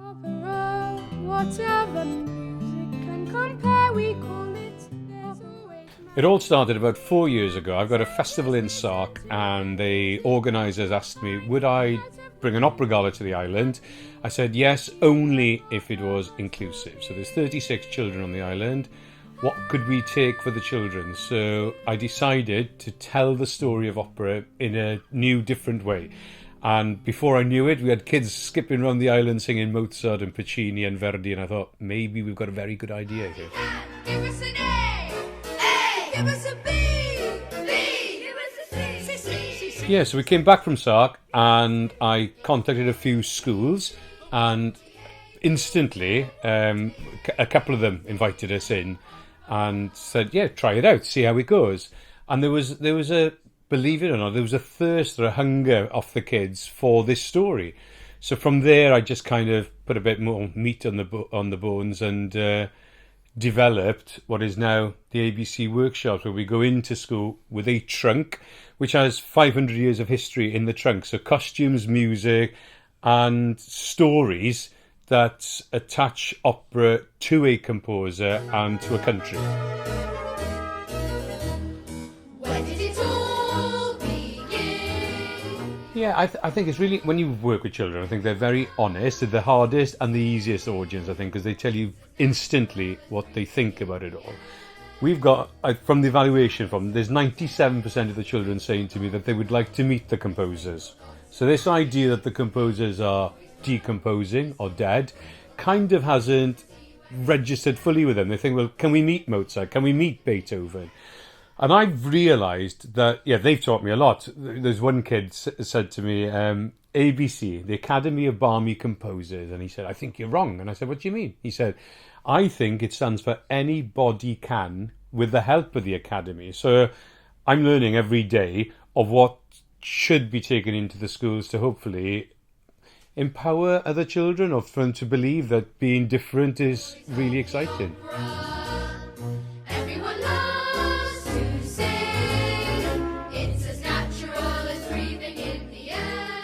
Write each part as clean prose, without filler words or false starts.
Opera, whatever music can compare, we call it. It all started about 4 years ago. I've got a festival in Sark, and the organisers asked me, would I bring an opera gala to the island? I said yes, only if it was inclusive. So there's 36 children on the island. What could we take for the children? So I decided to tell the story of opera in a new, different way. And before I knew it, we had kids skipping around the island singing Mozart and Puccini and Verdi, and I thought, maybe we've got a very good idea here. Give us an A, A, give us a B, B, give us a C, C. Yeah, so we came back from Sark, and I contacted a few schools, and instantly a couple of them invited us in and said, yeah, try it out, see how it goes. And there was a, believe it or not, there was a thirst or a hunger off the kids for this story. So from there, I just kind of put a bit more meat on the bones and developed what is now the ABC workshops, where we go into school with a trunk which has 500 years of history in the trunk. So costumes, music, and stories that attach opera to a composer and to a country. When did it all begin? Yeah, I think it's really, when you work with children, I think they're very honest. They're the hardest and the easiest audience, I think, because they tell you instantly what they think about it all. We've got, from the evaluation there's 97% of the children saying to me that they would like to meet the composers. So this idea that the composers are decomposing or dead kind of hasn't registered fully with them. They think, well, can we meet Mozart? Can we meet Beethoven? And I've realised that, yeah, they've taught me a lot. There's one kid said to me, ABC, the Academy of Balmy Composers, and he said, I think you're wrong. And I said, what do you mean? He said, I think it stands for anybody can, with the help of the Academy. So I'm learning every day of what should be taken into the schools to hopefully empower other children, or for them to believe that being different is really exciting. Everyone loves to sing. It's as natural as breathing in the air.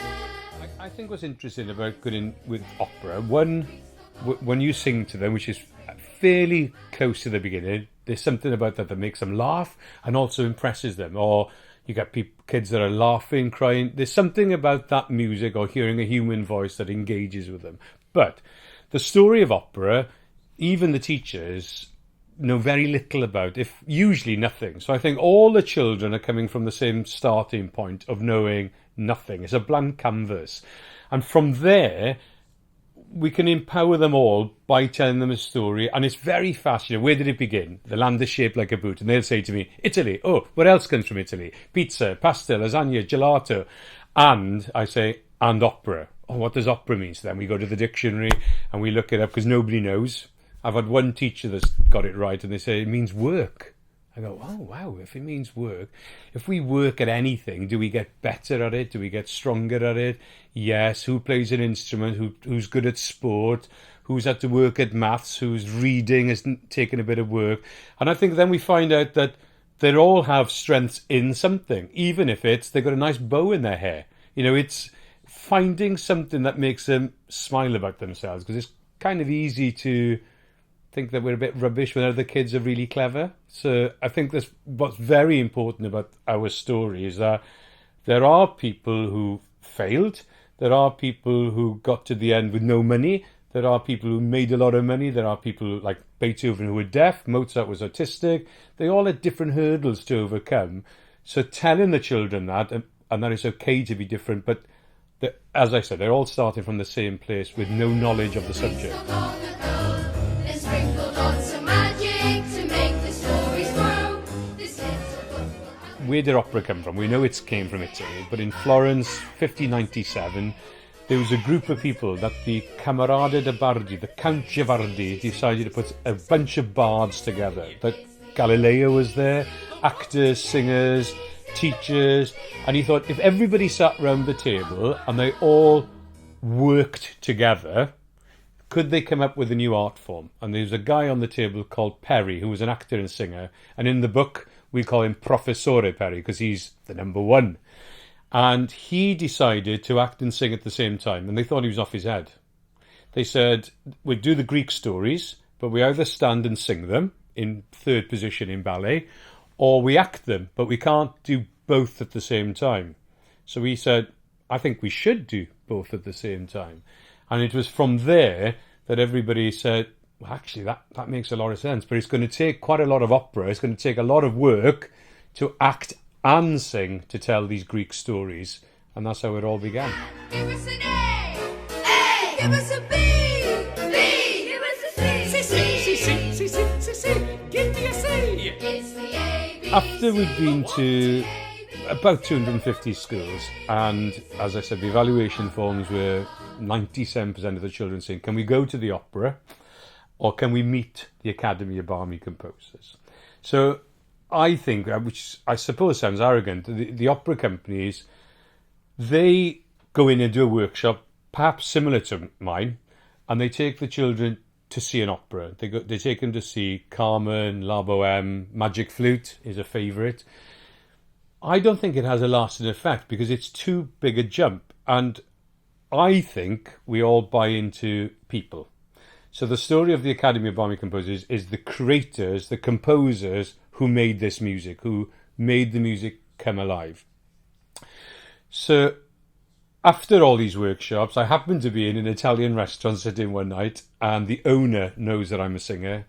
I think what's interesting about going with opera, one, when you sing to them, which is fairly close to the beginning, there's something about that makes them laugh and also impresses them. Or you get kids that are laughing, crying. There's something about that music or hearing a human voice that engages with them. But the story of opera, even the teachers know very little about, if usually nothing. So I think all the children are coming from the same starting point of knowing nothing. It's a blank canvas. And from there, we can empower them all by telling them a story. And it's very fast. You know, where did it begin? The land is shaped like a boot. And they'll say to me, Italy. Oh, what else comes from Italy? Pizza, pasta, lasagna, gelato. And I say, and opera. Oh, what does opera mean to them? We go to the dictionary and we look it up because nobody knows. I've had one teacher that's got it right, and they say it means work. I go, oh, wow, if it means work. If we work at anything, do we get better at it? Do we get stronger at it? Yes. Who plays an instrument? Who's good at sport? Who's had to work at maths? Who's reading has taken a bit of work? And I think then we find out that they all have strengths in something, even if they've got a nice bow in their hair. You know, it's finding something that makes them smile about themselves, because it's kind of easy to think that we're a bit rubbish when other kids are really clever. So I think that's what's very important about our story, is that there are people who failed, there are people who got to the end with no money, there are people who made a lot of money, there are people like Beethoven who were deaf, Mozart was autistic. They all had different hurdles to overcome. So telling the children that, and that it's okay to be different, but as I said, they're all starting from the same place with no knowledge of the subject. Where did opera come from? We know it came from Italy, but in Florence, 1597, there was a group of people that the Camerata de Bardi, the Count Givardi, decided to put a bunch of bards together. That Galileo was there, actors, singers, teachers, and he thought if everybody sat round the table and they all worked together, could they come up with a new art form? And there was a guy on the table called Perry, who was an actor and singer, and in the book we call him Professore Perry because he's the number one. And he decided to act and sing at the same time, and they thought he was off his head. They said, we'd do the Greek stories, but we either stand and sing them in third position in ballet, or we act them, but we can't do both at the same time. So we said, I think we should do both at the same time. And it was from there that everybody said, well, actually, that makes a lot of sense, but it's going to take quite a lot of opera. It's going to take a lot of work to act and sing to tell these Greek stories. And that's how it all began. Give us an A! A! Give us a B! B! Give us a C! C. Give me a C. It's the A, B, After we'd been to A, B. about 250 schools, and as I said, the evaluation forms were 97% of the children saying, can we go to the opera, or can we meet the Academy of Barmy Composers? So I think, which I suppose sounds arrogant, the opera companies, they go in and do a workshop, perhaps similar to mine, and they take the children to see an opera. They take them to see Carmen, La Boheme, Magic Flute is a favourite. I don't think it has a lasting effect because it's too big a jump. And I think we all buy into people. So the story of the Academy of Barmy Composers is the creators, the composers who made this music, who made the music come alive. So after all these workshops, I happened to be in an Italian restaurant sitting one night, and the owner knows that I'm a singer,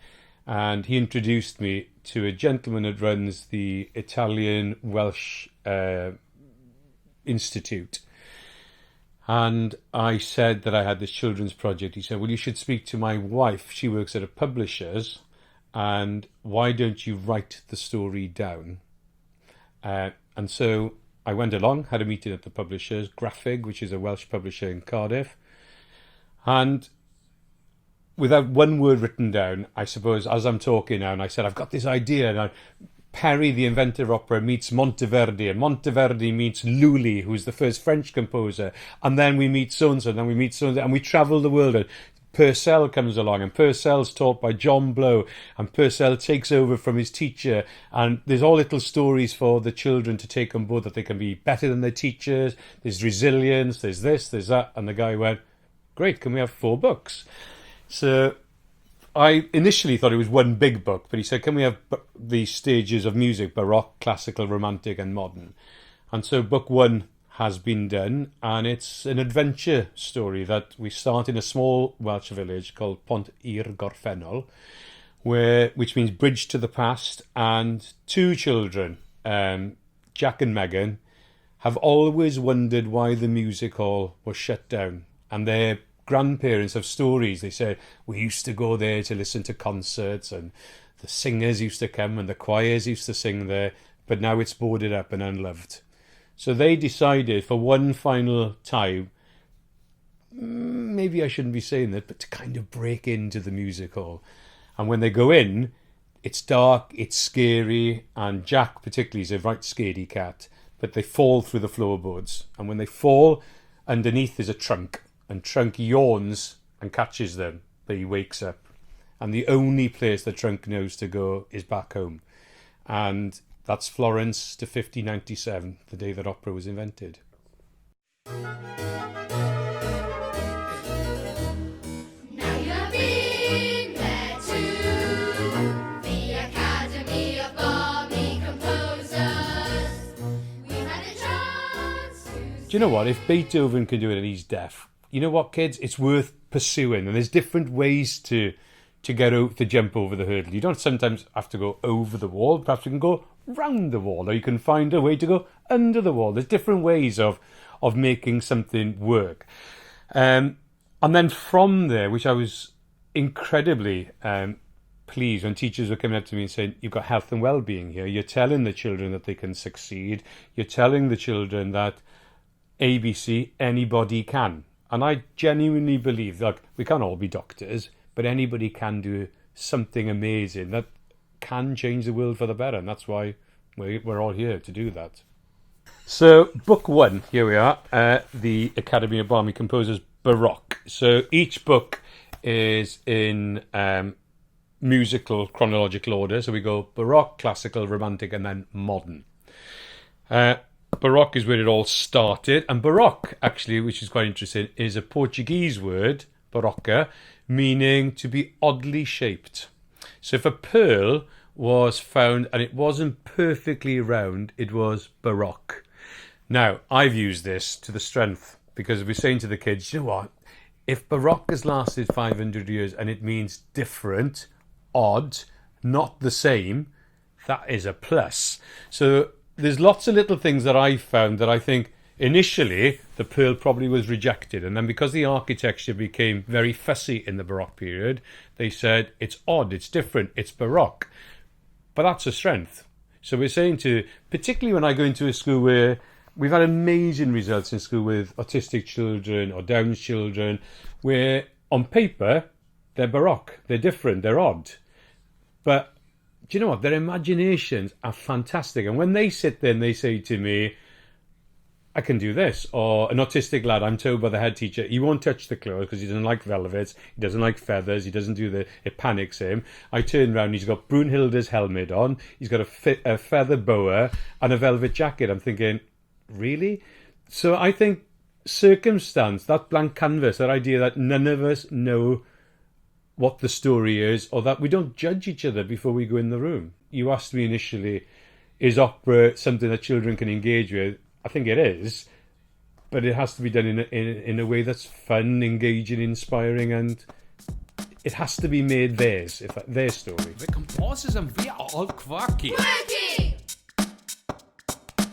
and he introduced me to a gentleman that runs the Italian Welsh Institute. And I said that I had this children's project. He said, well, you should speak to my wife. She works at a publisher's, and why don't you write the story down? And so I went along, had a meeting at the publisher's, Graphic, which is a Welsh publisher in Cardiff. And without one word written down, I suppose, as I'm talking now, and I said, I've got this idea. And Perry, the inventor of opera, meets Monteverdi, and Monteverdi meets Lully, who's the first French composer. And then we meet so-and-so, and then we meet so-and-so, and we travel the world. And Purcell comes along, and Purcell's taught by John Blow, and Purcell takes over from his teacher, and there's all little stories for the children to take on board that they can be better than their teachers. There's resilience, there's this, there's that. And the guy went, great, can we have 4 books? So I initially thought it was one big book, but he said, can we have the stages of music, Baroque, classical, romantic and modern? And so book 1 has been done, and it's an adventure story that we start in a small Welsh village called Pont i'r Gorffennol, which means bridge to the past, and 2 children, Jack and Megan, have always wondered why the music hall was shut down, and their grandparents have stories. They say, we used to go there to listen to concerts, and the singers used to come and the choirs used to sing there, but now it's boarded up and unloved. So they decided for one final time, maybe I shouldn't be saying that, but to kind of break into the music hall. And when they go in, it's dark, it's scary, and Jack particularly is a right scaredy cat, but they fall through the floorboards. And when they fall, underneath is a trunk, and Trunk yawns and catches them, but he wakes up. And the only place the Trunk knows to go is back home. And that's Florence to 1597, the day that opera was invented. Now you've been there too, the Academy of Barmy Composers. We've had a chance to Do you know what? If Beethoven can do it and he's deaf, you know what, kids? It's worth pursuing. And there's different ways to get out, to jump over the hurdle. You don't sometimes have to go over the wall. Perhaps you can go round the wall, or you can find a way to go under the wall. There's different ways of making something work. And then from there, which I was incredibly pleased when teachers were coming up to me and saying, you've got health and well-being here. You're telling the children that they can succeed. You're telling the children that ABC, anybody can. And I genuinely believe that we can't all be doctors, but anybody can do something amazing that can change the world for the better. And that's why we're all here to do that. So book 1, here we are, the Academy of Barmy Composers, Baroque. So each book is in musical chronological order. So we go Baroque, classical, romantic, and then modern. Baroque is where it all started. And Baroque, actually, which is quite interesting, is a Portuguese word barocca, meaning to be oddly shaped. So if a pearl was found and it wasn't perfectly round, it was baroque. Now, I've used this to the strength because we're saying to the kids, you know what? If baroque has lasted 500 years and it means different, odd, not the same, that is a plus. So there's lots of little things that I found that I think initially the pearl probably was rejected, and then because the architecture became very fussy in the Baroque period, they said it's odd, it's different, it's Baroque. But that's a strength. So we're saying to, particularly when I go into a school where we've had amazing results in school with autistic children or Down children, where on paper they're Baroque, they're different, they're odd. But do you know what? Their imaginations are fantastic. And when they sit there and they say to me, I can do this, or an autistic lad, I'm told by the head teacher, he won't touch the clothes because he doesn't like velvets, he doesn't like feathers, he doesn't do it panics him. I turn around, he's got Brunhilde's helmet on, he's got a feather boa and a velvet jacket. I'm thinking, really? So I think circumstance, that blank canvas, that idea that none of us know what the story is, or that we don't judge each other before we go in the room. You asked me initially, is opera something that children can engage with? I think it is, but it has to be done in a way that's fun, engaging, inspiring, and it has to be made theirs, their story. The composers and we are all quirky. Quirky!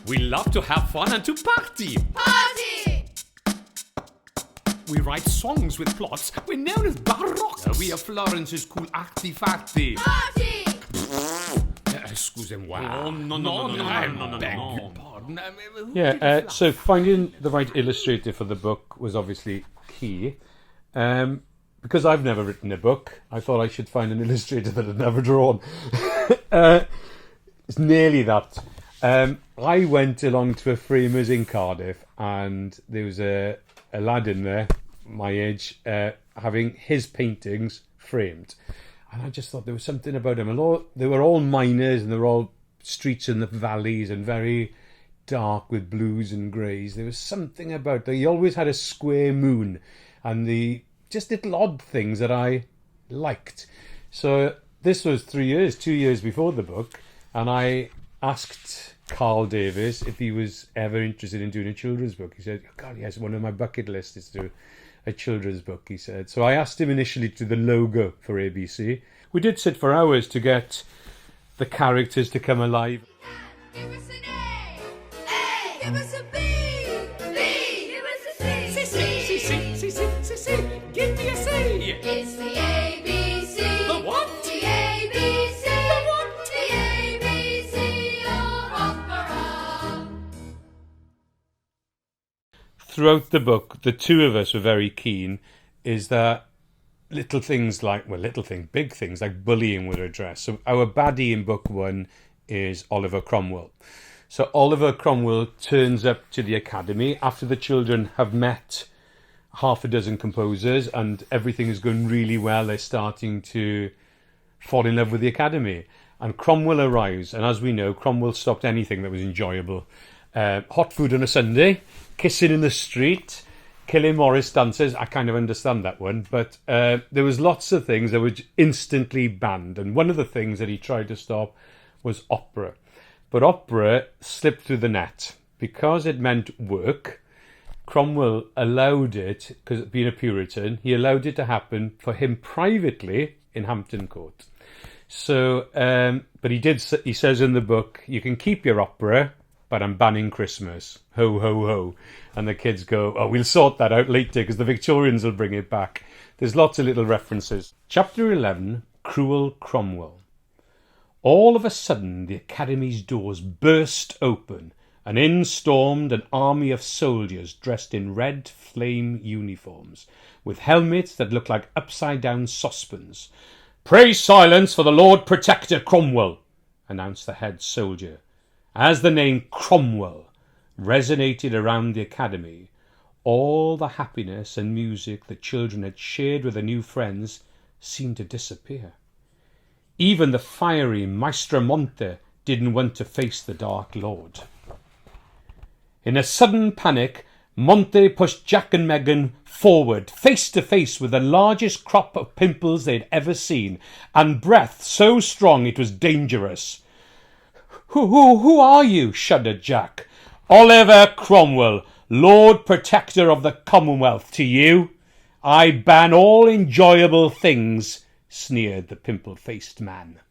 We love to have fun and to party. Party! We write songs with plots. We're known as baroques. We are Florence's cool artifacti. Party! Excusez-moi. Oh, no. Beg your pardon. Yeah, so finding the right illustrator for the book was obviously key. Because I've never written a book, I thought I should find an illustrator that had never drawn. It's nearly that. I went along to a framers in Cardiff, and there was a lad in there, my age, having his paintings framed. And I just thought there was something about him. They were all miners, and they were all streets in the valleys and very dark with blues and greys. There was something about that. He always had a square moon and the just little odd things that I liked. So this was 2 years before the book, and I asked Carl Davis if he was ever interested in doing a children's book. He said, God, yes, one of my bucket lists is to do a children's book, he said. So I asked him initially to do the logo for ABC. We did sit for hours to get the characters to come alive. Give us an A! A! Give us a B! B! Give us a C! C. Give me a C. It's the ABC. The what? The ABC. The what? The ABC of opera. Throughout the book, the two of us were very keen, is that big things like bullying were addressed. So our baddie in book one is Oliver Cromwell. So Oliver Cromwell turns up to the academy after the children have met half a dozen composers and everything is going really well. They're starting to fall in love with the academy. And Cromwell arrives, and as we know, Cromwell stopped anything that was enjoyable. Hot food on a Sunday, kissing in the street, killing Morris dancers. I kind of understand that one, but there was lots of things that were instantly banned. And one of the things that he tried to stop was opera. But opera slipped through the net. Because it meant work, Cromwell allowed it, because being a Puritan, he allowed it to happen for him privately in Hampton Court. So, but he says in the book, you can keep your opera, but I'm banning Christmas. Ho, ho, ho. And the kids go, oh, we'll sort that out later because the Victorians will bring it back. There's lots of little references. Chapter 11, Cruel Cromwell. All of a sudden, the Academy's doors burst open, and in stormed an army of soldiers dressed in red flame uniforms, with helmets that looked like upside-down saucepans. Pray silence for the Lord Protector Cromwell, announced the head soldier. As the name Cromwell resonated around the academy, all the happiness and music the children had shared with their new friends seemed to disappear. Even the fiery Maestro Monte didn't want to face the Dark Lord. In a sudden panic, Monte pushed Jack and Megan forward, face to face with the largest crop of pimples they'd ever seen, and breath so strong it was dangerous. Who are you? Shuddered Jack. Oliver Cromwell, Lord Protector of the Commonwealth, to you. I ban all enjoyable things, sneered the pimple-faced man.